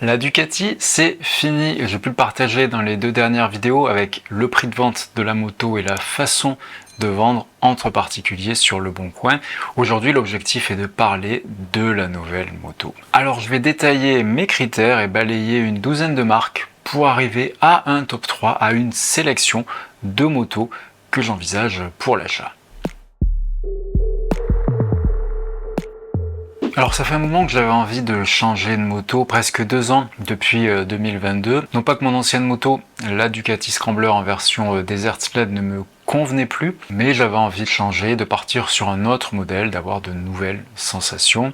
La Ducati, c'est fini. J'ai pu le partager dans les deux dernières vidéos avec le prix de vente de la moto et la façon de vendre entre particuliers sur Le Bon Coin. Aujourd'hui, l'objectif est de parler de la nouvelle moto. Alors, je vais détailler mes critères et balayer une douzaine de marques pour arriver à un top 3, à une sélection de motos que j'envisage pour l'achat. Alors ça fait un moment que j'avais envie de changer de moto, presque 2 ans depuis 2022. Non pas que mon ancienne moto, la Ducati Scrambler en version Desert Sled ne me convenait plus, mais j'avais envie de changer, de partir sur un autre modèle, d'avoir de nouvelles sensations.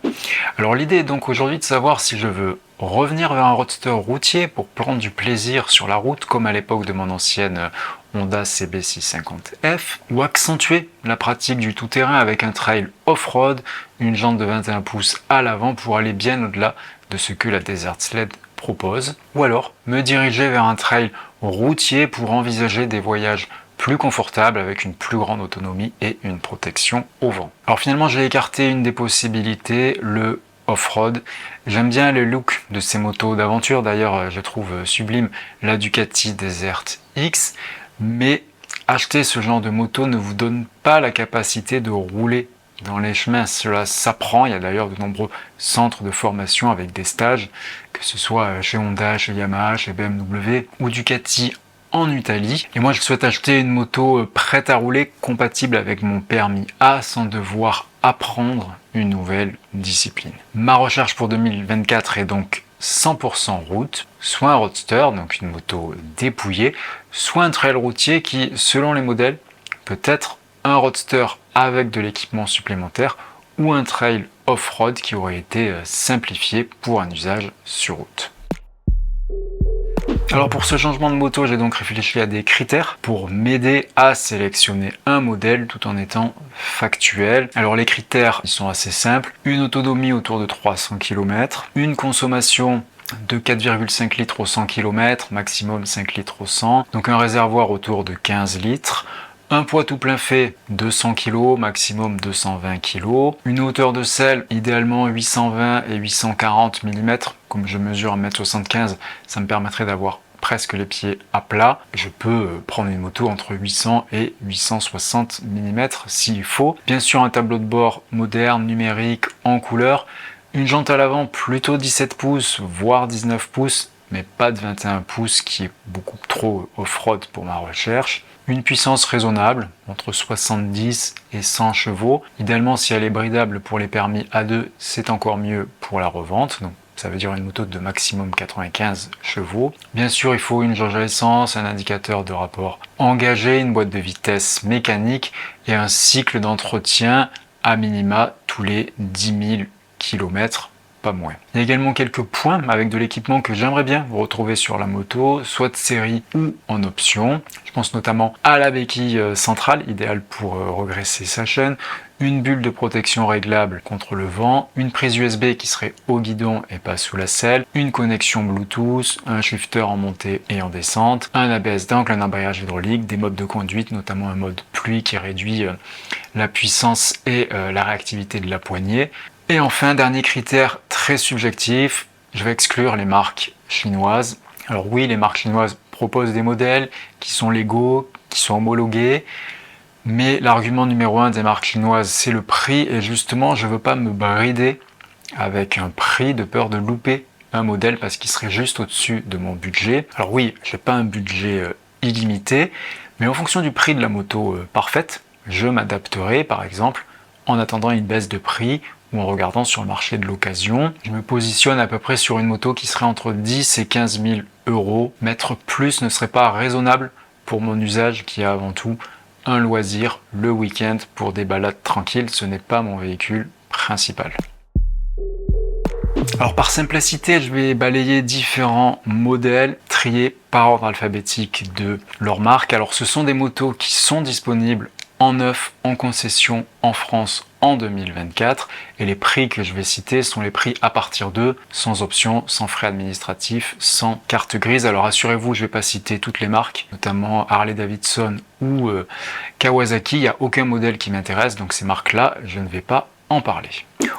Alors l'idée est donc aujourd'hui de savoir si je veux revenir vers un roadster routier pour prendre du plaisir sur la route comme à l'époque de mon ancienne Honda CB650F, ou accentuer la pratique du tout-terrain avec un trail off-road, une jante de 21 pouces à l'avant pour aller bien au-delà de ce que la Desert Sled propose, ou alors me diriger vers un trail routier pour envisager des voyages plus confortables avec une plus grande autonomie et une protection au vent. Alors finalement j'ai écarté une des possibilités, le off-road. J'aime bien le look de ces motos d'aventure, d'ailleurs je trouve sublime la Ducati Desert X, mais acheter ce genre de moto ne vous donne pas la capacité de rouler dans les chemins, cela s'apprend. Il y a d'ailleurs de nombreux centres de formation avec des stages, que ce soit chez Honda, chez Yamaha, chez BMW ou Ducati en Italie. Et moi je souhaite acheter une moto prête à rouler, compatible avec mon permis A sans devoir apprendre une nouvelle discipline. Ma recherche pour 2024 est donc 100% route, soit un roadster, donc une moto dépouillée, soit un trail routier qui, selon les modèles, peut être un roadster avec de l'équipement supplémentaire ou un trail off-road qui aurait été simplifié pour un usage sur route. Alors pour ce changement de moto, j'ai donc réfléchi à des critères pour m'aider à sélectionner un modèle tout en étant factuel. Alors les critères, ils sont assez simples. Une autonomie autour de 300 km, une consommation de 4,5 litres au 100 km, maximum 5 litres au 100, donc un réservoir autour de 15 litres, un poids tout plein fait 200 kg, maximum 220 kg, une hauteur de selle idéalement 820 et 840 mm, comme je mesure 1m75, ça me permettrait d'avoir presque les pieds à plat. Je peux prendre une moto entre 800 et 860 mm s'il faut. Bien sûr un tableau de bord moderne, numérique, en couleur, une jante à l'avant plutôt 17 pouces, voire 19 pouces, mais pas de 21 pouces qui est beaucoup trop off-road pour ma recherche. Une puissance raisonnable, entre 70 et 100 chevaux. Idéalement, si elle est bridable pour les permis A2, c'est encore mieux pour la revente. Donc, ça veut dire une moto de maximum 95 chevaux. Bien sûr, il faut une jauge à essence, un indicateur de rapport engagé, une boîte de vitesse mécanique et un cycle d'entretien à minima tous les 10 000 km. Pas moins. Il y a également quelques points avec de l'équipement que j'aimerais bien retrouver sur la moto, soit de série ou en option. Je pense notamment à la béquille centrale, idéale pour regresser sa chaîne, une bulle de protection réglable contre le vent, une prise USB qui serait au guidon et pas sous la selle, une connexion Bluetooth, un shifter en montée et en descente, un ABS d'angle, un embrayage hydraulique, des modes de conduite, notamment un mode pluie qui réduit la puissance et la réactivité de la poignée. Et enfin, dernier critère très subjectif, je vais exclure les marques chinoises. Alors oui, les marques chinoises proposent des modèles qui sont légaux, qui sont homologués, mais l'argument numéro 1 des marques chinoises, c'est le prix, et justement, je ne veux pas me brider avec un prix de peur de louper un modèle parce qu'il serait juste au-dessus de mon budget. Alors oui, je n'ai pas un budget illimité, mais en fonction du prix de la moto parfaite, je m'adapterai, par exemple, en attendant une baisse de prix ou en regardant sur le marché de l'occasion. Je me positionne à peu près sur une moto qui serait entre 10 et 15 000 euros. Mettre plus ne serait pas raisonnable pour mon usage qui est avant tout un loisir le week-end pour des balades tranquilles. Ce n'est pas mon véhicule principal. Alors par simplicité, je vais balayer différents modèles triés par ordre alphabétique de leur marque. Alors ce sont des motos qui sont disponibles en neuf, en concession en France en 2024, et les prix que je vais citer sont les prix à partir de, sans option, sans frais administratifs, sans carte grise. Alors assurez-vous, je ne vais pas citer toutes les marques, notamment Harley Davidson ou Kawasaki, il n'y a aucun modèle qui m'intéresse, donc ces marques-là, je ne vais pas en parler.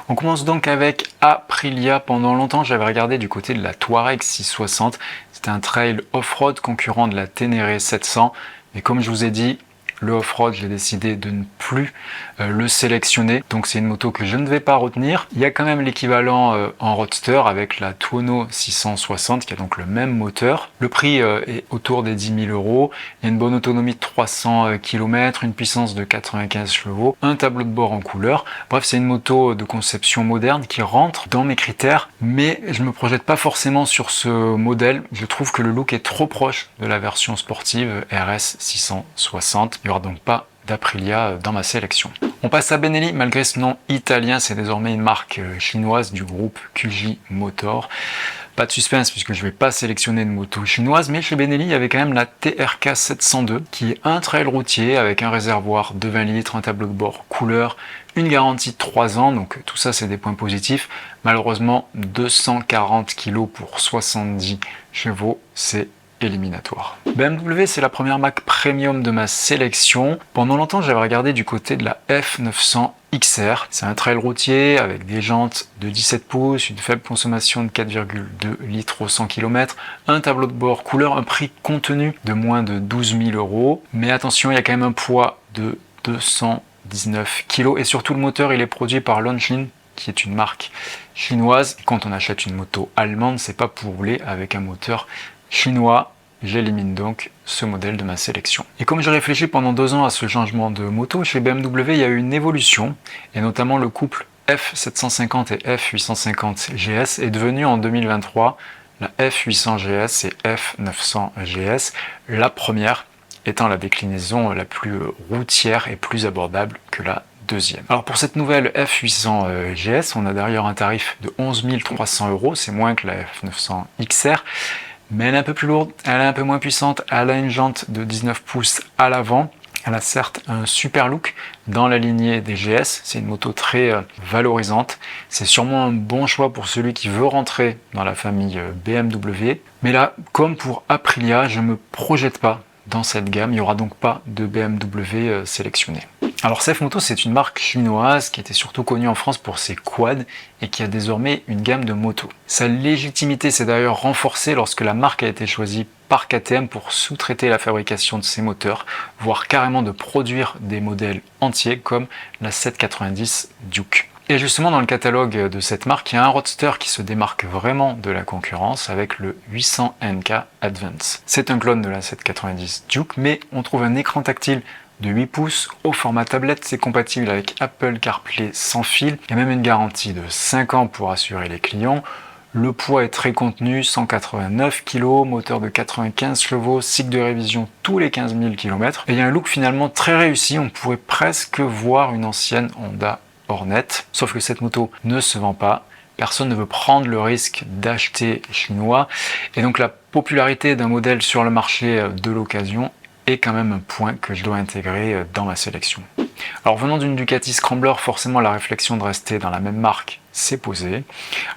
On commence donc avec Aprilia. Pendant longtemps, j'avais regardé du côté de la Touareg 660. C'était un trail off-road concurrent de la Ténéré 700. Mais comme je vous ai dit, le off-road, j'ai décidé de ne plus le sélectionner. Donc c'est une moto que je ne vais pas retenir. Il y a quand même l'équivalent en roadster avec la Tuono 660 qui a donc le même moteur. Le prix est autour des 10 000 euros. Il y a une bonne autonomie de 300 km, une puissance de 95 chevaux, un tableau de bord en couleur. Bref, c'est une moto de conception moderne qui rentre dans mes critères, mais je ne me projette pas forcément sur ce modèle. Je trouve que le look est trop proche de la version sportive RS 660. Il n'y aura donc pas d'Aprilia dans ma sélection. On passe à Benelli. Malgré ce nom italien, c'est désormais une marque chinoise du groupe QJ Motor. Pas de suspense puisque je ne vais pas sélectionner de moto chinoise, mais chez Benelli, il y avait quand même la TRK 702 qui est un trail routier avec un réservoir de 20 litres, un tableau de bord couleur, une garantie de 3 ans, donc tout ça c'est des points positifs. Malheureusement, 240 kg pour 70 chevaux, c'est éliminatoire. BMW, c'est la première marque premium de ma sélection. Pendant longtemps, j'avais regardé du côté de la F900 XR. C'est un trail routier avec des jantes de 17 pouces, une faible consommation de 4,2 litres au 100 km, un tableau de bord couleur, un prix contenu de moins de 12 000 euros. Mais attention, il y a quand même un poids de 219 kg et surtout le moteur, il est produit par Longines, qui est une marque chinoise. Quand on achète une moto allemande, c'est pas pour rouler avec un moteur chinois. J'élimine donc ce modèle de ma sélection. Et comme j'ai réfléchi pendant 2 ans à ce changement de moto, chez BMW, il y a eu une évolution, et notamment le couple F750 et F850 GS est devenu en 2023 la F800 GS et F900 GS, la première étant la déclinaison la plus routière et plus abordable que la deuxième. Alors pour cette nouvelle F800 GS, on a d'ailleurs un tarif de 11 300 euros, c'est moins que la F900 XR, mais elle est un peu plus lourde, elle est un peu moins puissante, elle a une jante de 19 pouces à l'avant, elle a certes un super look dans la lignée des GS, c'est une moto très valorisante, c'est sûrement un bon choix pour celui qui veut rentrer dans la famille BMW, mais là, comme pour Aprilia, je ne me projette pas dans cette gamme, il n'y aura donc pas de BMW sélectionné. Alors CFMoto, c'est une marque chinoise qui était surtout connue en France pour ses quads et qui a désormais une gamme de motos. Sa légitimité s'est d'ailleurs renforcée lorsque la marque a été choisie par KTM pour sous-traiter la fabrication de ses moteurs, voire carrément de produire des modèles entiers comme la 790 Duke. Et justement, dans le catalogue de cette marque, il y a un roadster qui se démarque vraiment de la concurrence avec le 800 NK Advance. C'est un clone de la 790 Duke, mais on trouve un écran tactile de 8 pouces au format tablette, c'est compatible avec Apple CarPlay sans fil. Il y a même une garantie de 5 ans pour assurer les clients. Le poids est très contenu, 189 kg, moteur de 95 chevaux, cycle de révision tous les 15 000 km. Et il y a un look finalement très réussi, on pourrait presque voir une ancienne Honda Hornet. Sauf que cette moto ne se vend pas, personne ne veut prendre le risque d'acheter chinois. Et donc la popularité d'un modèle sur le marché de l'occasion est quand même un point que je dois intégrer dans ma sélection. Alors venant d'une Ducati Scrambler, forcément la réflexion de rester dans la même marque s'est posée.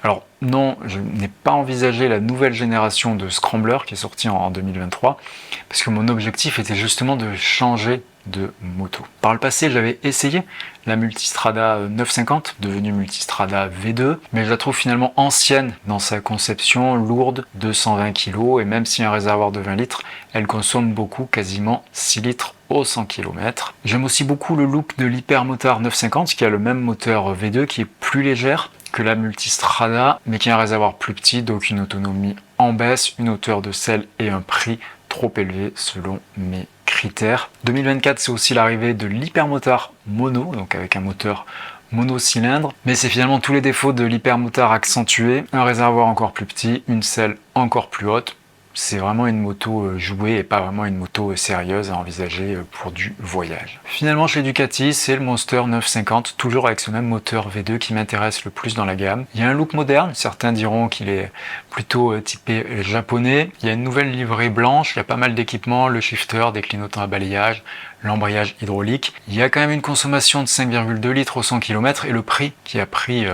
Alors non, je n'ai pas envisagé la nouvelle génération de Scrambler qui est sortie en 2023, parce que mon objectif était justement de changer de moto. Par le passé, j'avais essayé la Multistrada 950, devenue Multistrada V2, mais je la trouve finalement ancienne dans sa conception, lourde, 220 kg, et même si un réservoir de 20 litres, elle consomme beaucoup, quasiment 6 litres au 100 km. J'aime aussi beaucoup le look de l'Hypermotard 950, qui a le même moteur V2, qui est plus légère que la Multistrada, mais qui a un réservoir plus petit, donc une autonomie en baisse, une hauteur de selle et un prix trop élevé selon mes critères. 2024, c'est aussi l'arrivée de l'Hypermotard mono, donc avec un moteur monocylindre, mais c'est finalement tous les défauts de l'Hypermotard accentué, un réservoir encore plus petit, une selle encore plus haute. C'est vraiment une moto jouée et pas vraiment une moto sérieuse à envisager pour du voyage. Finalement, chez Ducati, c'est le Monster 950, toujours avec ce même moteur V2 qui m'intéresse le plus dans la gamme. Il y a un look moderne, certains diront qu'il est plutôt typé japonais. Il y a une nouvelle livrée blanche, il y a pas mal d'équipements, le shifter, des clignotants à balayage, l'embrayage hydraulique. Il y a quand même une consommation de 5,2 litres au 100 km et le prix qui a pris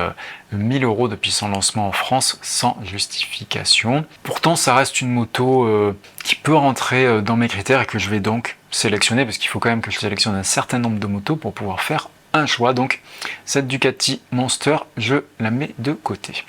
1000 euros depuis son lancement en France sans justification. Pourtant, ça reste une moto qui peut rentrer dans mes critères et que je vais donc sélectionner parce qu'il faut quand même que je sélectionne un certain nombre de motos pour pouvoir faire un choix. Donc cette Ducati Monster, je la mets de côté.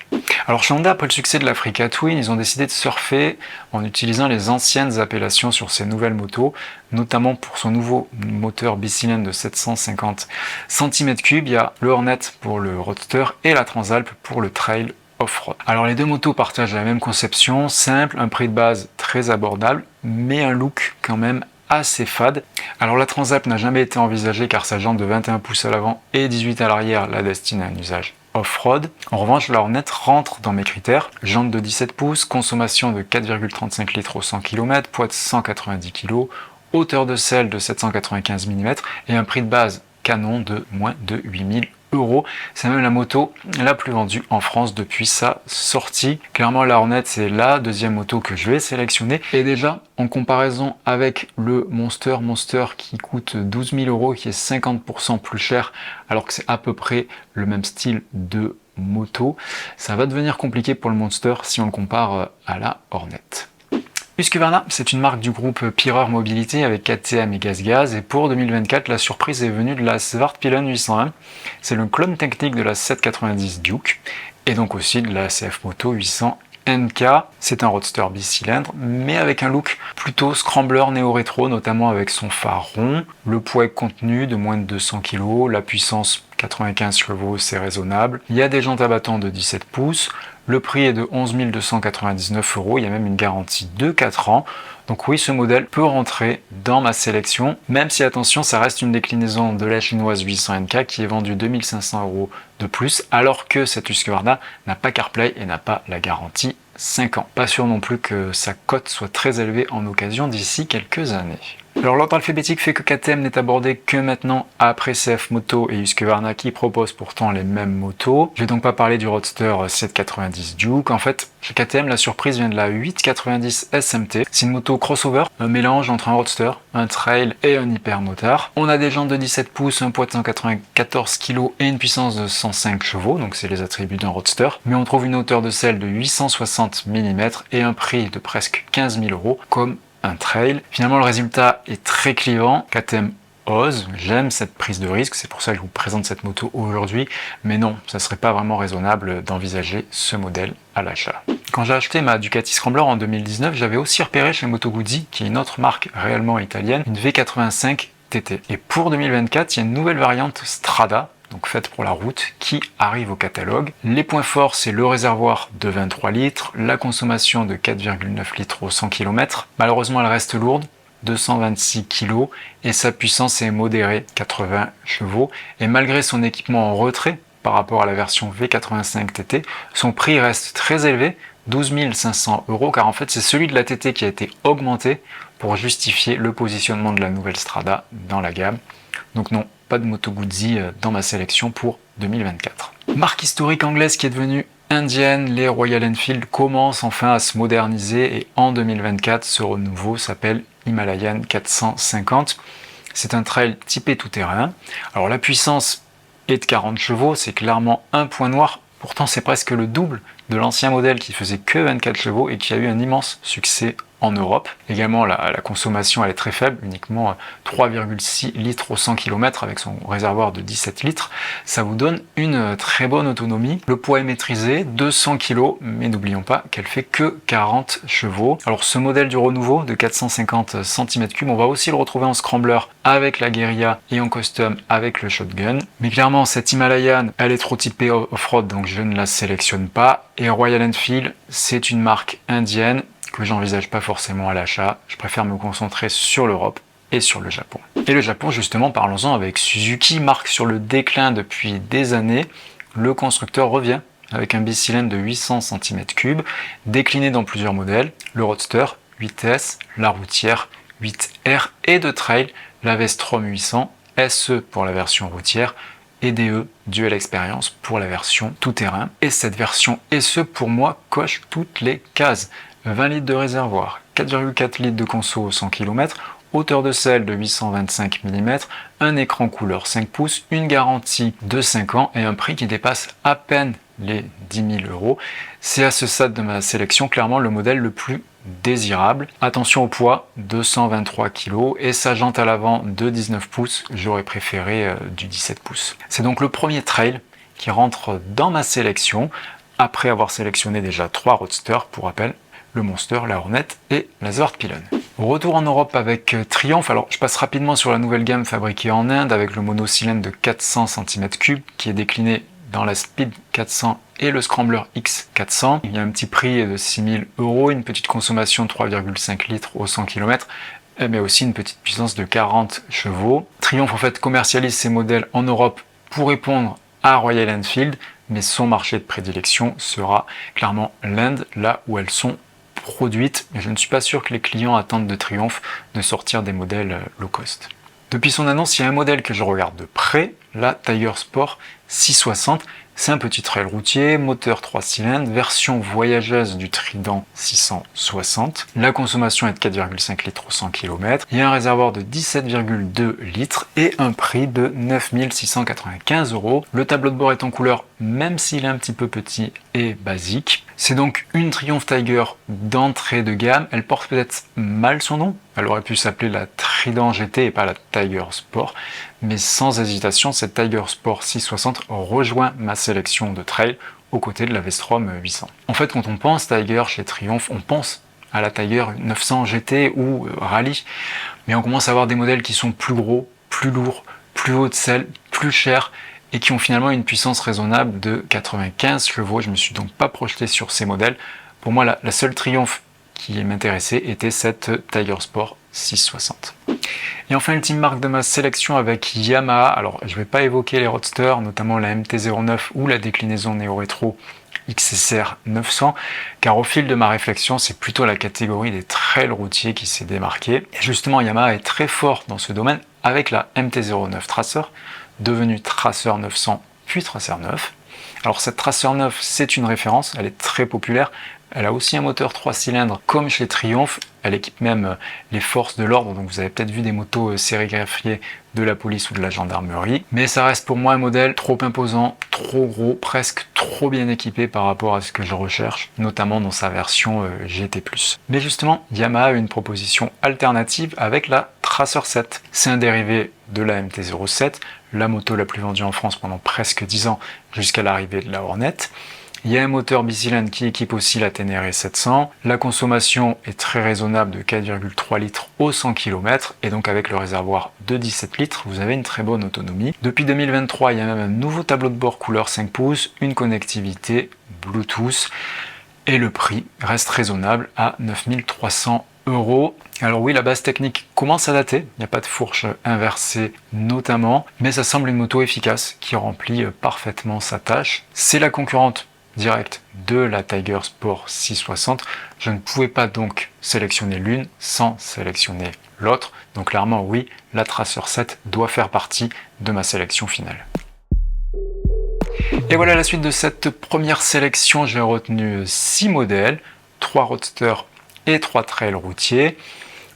Alors chez Honda, après le succès de l'Africa Twin, ils ont décidé de surfer en utilisant les anciennes appellations sur ces nouvelles motos, notamment pour son nouveau moteur bicylindre de 750 cm3. Il y a le Hornet pour le Roadster et la Transalp pour le Trail Off-Road. Alors les deux motos partagent la même conception, simple, un prix de base très abordable, mais un look quand même assez fade. Alors la Transalp n'a jamais été envisagée car sa jante de 21 pouces à l'avant et 18 à l'arrière la destine à un usage off-road. En revanche, la Hornet rentre dans mes critères. Jante de 17 pouces, consommation de 4,35 litres au 100 km, poids de 190 kg, hauteur de selle de 795 mm et un prix de base canon de moins de 8000 €. C'est même la moto la plus vendue en France depuis sa sortie. Clairement, la Hornet, c'est la deuxième moto que je vais sélectionner. Et déjà, en comparaison avec le Monster qui coûte 12 000 €, qui est 50% plus cher, alors que c'est à peu près le même style de moto, ça va devenir compliqué pour le Monster si on le compare à la Hornet. Husqvarna, c'est une marque du groupe Pirer Mobilité avec KTM et GazGaz, et pour 2024, la surprise est venue de la Svartpilen 801. C'est le clone technique de la 790 Duke, et donc aussi de la CF Moto 800 NK. C'est un roadster bicylindre, mais avec un look plutôt scrambler néo-rétro, notamment avec son phare rond, le poids contenu de moins de 200 kg, la puissance 95 chevaux, c'est raisonnable. Il y a des jantes à battant de 17 pouces, le prix est de 11 299 €, il y a même une garantie de 4 ans. Donc oui, ce modèle peut rentrer dans ma sélection, même si attention, ça reste une déclinaison de la chinoise 800 NK qui est vendue 2500 € de plus, alors que cette Husqvarna n'a pas CarPlay et n'a pas la garantie 5 ans. Pas sûr non plus que sa cote soit très élevée en occasion d'ici quelques années. Alors l'ordre alphabétique fait que KTM n'est abordé que maintenant après CF Moto et Husqvarna qui proposent pourtant les mêmes motos. Je vais donc pas parler du Roadster 790 Duke. En fait, chez KTM, la surprise vient de la 890 SMT. C'est une moto crossover, un mélange entre un Roadster, un Trail et un hypermotard. On a des jantes de 17 pouces, un poids de 194 kg et une puissance de 105 chevaux, donc c'est les attributs d'un Roadster. Mais on trouve une hauteur de selle de 860 mm et un prix de presque 15 000 € comme un Trail. Finalement, le résultat est très clivant. KTM ose, j'aime cette prise de risque, c'est pour ça que je vous présente cette moto aujourd'hui, mais non, ça serait pas vraiment raisonnable d'envisager ce modèle à l'achat. Quand j'ai acheté ma Ducati Scrambler en 2019, j'avais aussi repéré chez Moto Guzzi, qui est une autre marque réellement italienne, une V85 TT. Et pour 2024, il y a une nouvelle variante Strada, donc faite pour la route, qui arrive au catalogue. Les points forts, c'est le réservoir de 23 litres, la consommation de 4,9 litres au 100 km. Malheureusement, elle reste lourde, 226 kg, et sa puissance est modérée, 80 chevaux. Et malgré son équipement en retrait par rapport à la version V85 TT, son prix reste très élevé, 12 500 €, car en fait c'est celui de la TT qui a été augmenté pour justifier le positionnement de la nouvelle Strada dans la gamme. Donc non, pas de Moto Guzzi dans ma sélection pour 2024. Marque historique anglaise qui est devenue indienne, les Royal Enfield commencent enfin à se moderniser et en 2024, ce renouveau s'appelle Himalayan 450. C'est un trail typé tout-terrain. Alors la puissance est de 40 chevaux, c'est clairement un point noir. Pourtant, c'est presque le double de l'ancien modèle qui faisait que 24 chevaux et qui a eu un immense succès en Europe. Également, la consommation elle est très faible, uniquement 3,6 litres au 100 km avec son réservoir de 17 litres. Ça vous donne une très bonne autonomie. Le poids est maîtrisé, 200 kg, mais n'oublions pas qu'elle fait que 40 chevaux. Alors ce modèle du renouveau de 450 cm3, on va aussi le retrouver en scrambler avec la Guerilla et en custom avec le Shotgun. Mais clairement, cette Himalayan, elle est trop typée off-road, donc je ne la sélectionne pas. Et Royal Enfield, c'est une marque indienne que j'envisage pas forcément à l'achat. Je préfère me concentrer sur l'Europe et sur le Japon. Et le Japon, justement, parlons-en avec Suzuki, marque sur le déclin depuis des années. Le constructeur revient avec un bicylindre de 800 cm3, décliné dans plusieurs modèles, le Roadster 8S, la routière 8R et de trail, la Vestrom 800, SE pour la version routière, et DE Dual Experience pour la version tout-terrain. Et cette version SE, pour moi, coche toutes les cases. 20 litres de réservoir, 4,4 litres de conso au 100 km, hauteur de selle de 825 mm, un écran couleur 5 pouces, une garantie de 5 ans et un prix qui dépasse à peine les 10 000 €. C'est à ce stade de ma sélection clairement le modèle le plus désirable. Attention au poids, 223 kg et sa jante à l'avant de 19 pouces, j'aurais préféré du 17 pouces. C'est donc le premier trail qui rentre dans ma sélection après avoir sélectionné déjà 3 roadsters, pour rappel, le Monster, la Hornet et la Zwartpilen. Retour en Europe avec Triumph. Alors je passe rapidement sur la nouvelle gamme fabriquée en Inde avec le monocylindre de 400 cm3 qui est décliné dans la Speed 400 et le Scrambler X 400. Il y a un petit prix de 6 000 €, une petite consommation de 3,5 litres au 100 km, mais aussi une petite puissance de 40 chevaux. Triumph en fait commercialise ses modèles en Europe pour répondre à Royal Enfield, mais son marché de prédilection sera clairement l'Inde, là où elles sont produites. Je ne suis pas sûr que les clients attendent de Triumph de sortir des modèles low cost. Depuis son annonce, il y a un modèle que je regarde de près, la Tiger Sport 660. C'est un petit trail routier, moteur 3 cylindres, version voyageuse du Trident 660. La consommation est de 4,5 litres au 100 km. Il y a un réservoir de 17,2 litres et un prix de 9 695 €. Le tableau de bord est en couleur, même s'il est un petit peu petit et basique. C'est donc une Triumph Tiger d'entrée de gamme. Elle porte peut-être mal son nom. Elle aurait pu s'appeler la Trident GT et pas la Tiger Sport. Mais sans hésitation, cette Tiger Sport 660 rejoint ma sélection de trail aux côtés de la V-Strom 800. En fait, quand on pense Tiger chez Triumph, on pense à la Tiger 900 GT ou Rallye. Mais on commence à avoir des modèles qui sont plus gros, plus lourds, plus haut de selle, plus chers et qui ont finalement une puissance raisonnable de 95 chevaux. Je ne me suis donc pas projeté sur ces modèles. Pour moi, la seule Triumph qui m'intéressait était cette Tiger Sport 660. Et enfin, ultime marque de ma sélection avec Yamaha. Alors, je ne vais pas évoquer les roadsters, notamment la MT-09 ou la déclinaison néo-rétro XSR 900, car au fil de ma réflexion, c'est plutôt la catégorie des trails routiers qui s'est démarquée. Et justement, Yamaha est très fort dans ce domaine avec la MT-09 Tracer, devenue Tracer 900 puis Tracer 9. Alors cette Tracer 9, c'est une référence, elle est très populaire. Elle a aussi un moteur 3 cylindres comme chez Triumph. Elle équipe même les forces de l'ordre, donc vous avez peut-être vu des motos sérigraphiées de la police ou de la gendarmerie. Mais ça reste pour moi un modèle trop imposant, trop gros, presque trop bien équipé par rapport à ce que je recherche, notamment dans sa version GT+. Mais justement, Yamaha a une proposition alternative avec la Tracer 7. C'est un dérivé de la MT-07, la moto la plus vendue en France pendant presque 10 ans jusqu'à l'arrivée de la Hornet. Il y a un moteur bicylindre qui équipe aussi la Ténéré 700. La consommation est très raisonnable de 4,3 litres au 100 km et donc avec le réservoir de 17 litres, vous avez une très bonne autonomie. Depuis 2023, il y a même un nouveau tableau de bord couleur 5 pouces, une connectivité Bluetooth et le prix reste raisonnable à 9 300 €. Alors oui, la base technique commence à dater, il n'y a pas de fourche inversée notamment, mais ça semble une moto efficace qui remplit parfaitement sa tâche. C'est la concurrente direct de la Tiger Sport 660. Je ne pouvais pas donc sélectionner l'une sans sélectionner l'autre. Donc clairement oui, la Tracer 7 doit faire partie de ma sélection finale. Et voilà la suite de cette première sélection. J'ai retenu 6 modèles, 3 roadsters et 3 trails routiers.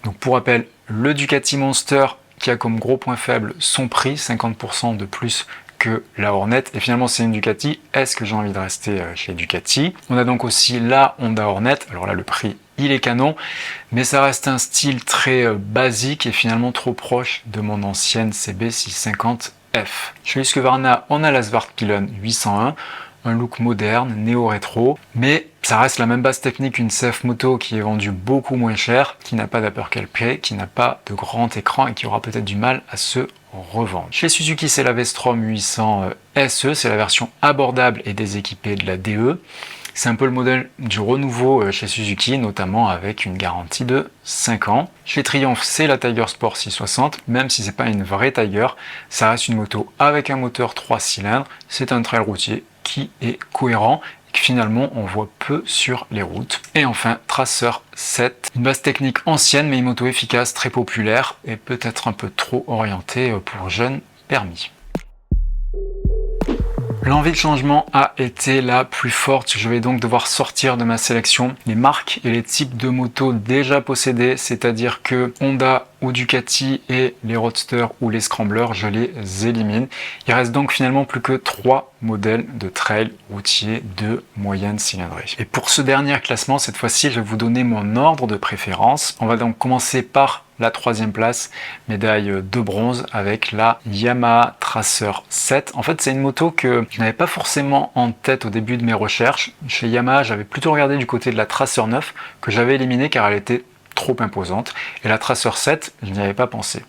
Donc pour rappel, le Ducati Monster qui a comme gros point faible son prix, 50% de plus que la Hornet, et finalement c'est une Ducati, est-ce que j'ai envie de rester chez Ducati? On a donc aussi la Honda Hornet, alors là le prix il est canon, mais ça reste un style très basique et finalement trop proche de mon ancienne CB650F. Chez Husqvarna, on a la Zwartpilen 801, un look moderne, néo-rétro, mais ça reste la même base technique qu'une CF Moto qui est vendue beaucoup moins cher, qui n'a pas d'uppercut, qui n'a pas de grand écran et qui aura peut-être du mal à se revendre. Chez Suzuki, c'est la V-Strom 800 SE, c'est la version abordable et déséquipée de la DE. C'est un peu le modèle du renouveau chez Suzuki, notamment avec une garantie de 5 ans. Chez Triumph, c'est la Tiger Sport 660, même si c'est pas une vraie Tiger, ça reste une moto avec un moteur 3 cylindres, c'est un trail routier qui est cohérent et que finalement on voit peu sur les routes. Et enfin, Tracer 7, une base technique ancienne mais une moto efficace, très populaire et peut-être un peu trop orientée pour jeunes permis. L'envie de changement a été la plus forte. Je vais donc devoir sortir de ma sélection les marques et les types de motos déjà possédés, c'est-à-dire que Honda ou Ducati et les Roadster ou les Scramblers, je les élimine. Il reste donc finalement plus que 3 modèles de trail routier de moyenne cylindrée. Et pour ce dernier classement, cette fois-ci, je vais vous donner mon ordre de préférence. On va donc commencer par la 3e place, médaille de bronze avec la Yamaha Tracer 7. En fait, c'est une moto que je n'avais pas forcément en tête au début de mes recherches. Chez Yamaha, j'avais plutôt regardé du côté de la Tracer 9 que j'avais éliminée car elle était trop imposante. Et la Tracer 7, je n'y avais pas pensé.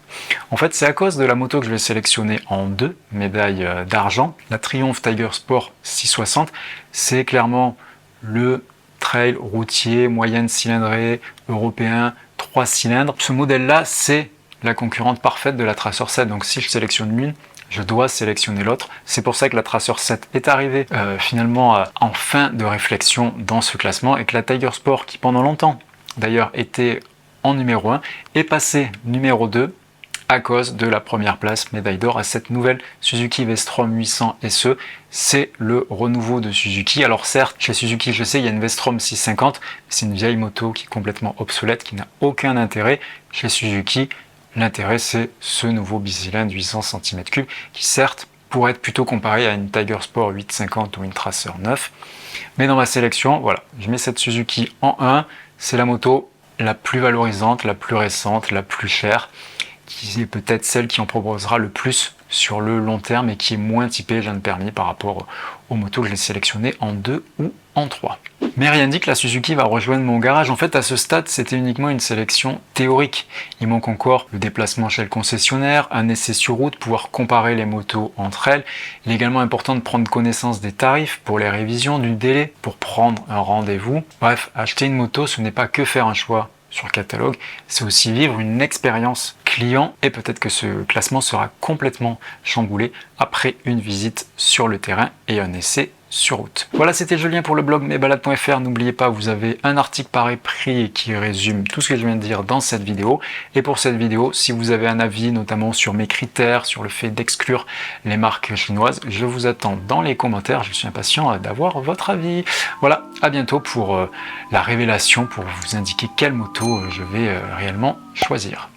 En fait, c'est à cause de la moto que je vais sélectionner en 2 médailles d'argent. La Triumph Tiger Sport 660, c'est clairement le trail routier moyenne cylindrée européen 3 cylindres. Ce modèle-là, c'est la concurrente parfaite de la Tracer 7. Donc si je sélectionne l'une, je dois sélectionner l'autre. C'est pour ça que la Tracer 7 est arrivée finalement en fin de réflexion dans ce classement et que la Tiger Sport, qui pendant longtemps d'ailleurs était en numéro 1, est passée numéro 2 à cause de la première place médaille d'or à cette nouvelle Suzuki V-Strom 800 SE. C'est le renouveau de Suzuki. Alors certes, chez Suzuki, je sais, il y a une V-Strom 650, c'est une vieille moto qui est complètement obsolète, qui n'a aucun intérêt. Chez Suzuki, l'intérêt, c'est ce nouveau bicylindre 800 cm3 qui certes pourrait être plutôt comparé à une Tiger Sport 850 ou une Tracer 9. Mais dans ma sélection, voilà, je mets cette Suzuki en 1. C'est la moto la plus valorisante, la plus récente, la plus chère, qui est peut-être celle qui en proposera le plus sur le long terme et qui est moins typée jeune permis par rapport aux motos que j'ai sélectionnées en 2 ou en 3. Mais rien dit que la Suzuki va rejoindre mon garage. En fait, à ce stade, c'était uniquement une sélection théorique. Il manque encore le déplacement chez le concessionnaire, un essai sur route, pouvoir comparer les motos entre elles. Il est également important de prendre connaissance des tarifs pour les révisions, du délai pour prendre un rendez-vous. Bref, acheter une moto, ce n'est pas que faire un choix sur catalogue, c'est aussi vivre une expérience client et peut-être que ce classement sera complètement chamboulé après une visite sur le terrain et un essai sur route. Voilà, c'était Julien pour le blog mesbalades.fr. N'oubliez pas, vous avez un article par écrit qui résume tout ce que je viens de dire dans cette vidéo. Et pour cette vidéo, si vous avez un avis, notamment sur mes critères, sur le fait d'exclure les marques chinoises, je vous attends dans les commentaires. Je suis impatient d'avoir votre avis. Voilà, à bientôt pour la révélation, pour vous indiquer quelle moto je vais réellement choisir.